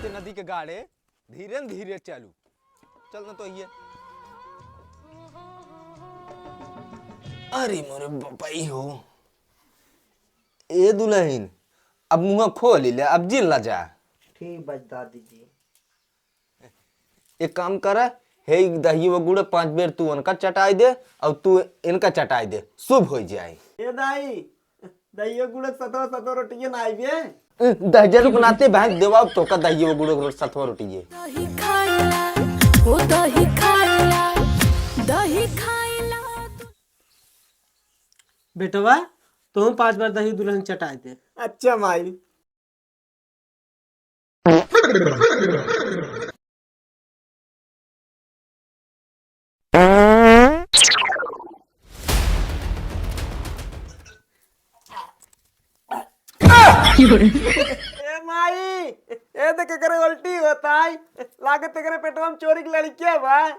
ते नदी के गाड़े धीरे धीरे चलू चलना तो ये। अरे मोरे बपाई हो ए दुल्हन अब मुंह खोल ले अब जिल ला जा। ठीक बज दादी जी। एक काम कर हे दही व गुड़ 5 बेर तू उनका चटाई दे और तू इनका चटाई दे शुभ हो जाए। ए दाई दही गुड़ सतो सतो रोटी ना आई बे दही रुक नाते भैंस देवा तो का दही व गुड़ सतवा रोटी है। दही खाइला ओ दही खाइला दही खाइला। बेटवा तुम 5 बार दही दुल्हन चटाई दे। अच्छा माई। ए माई ए देख करे उल्टी होता है लागत करे पेटवा में चोरी की लड़की है भाई।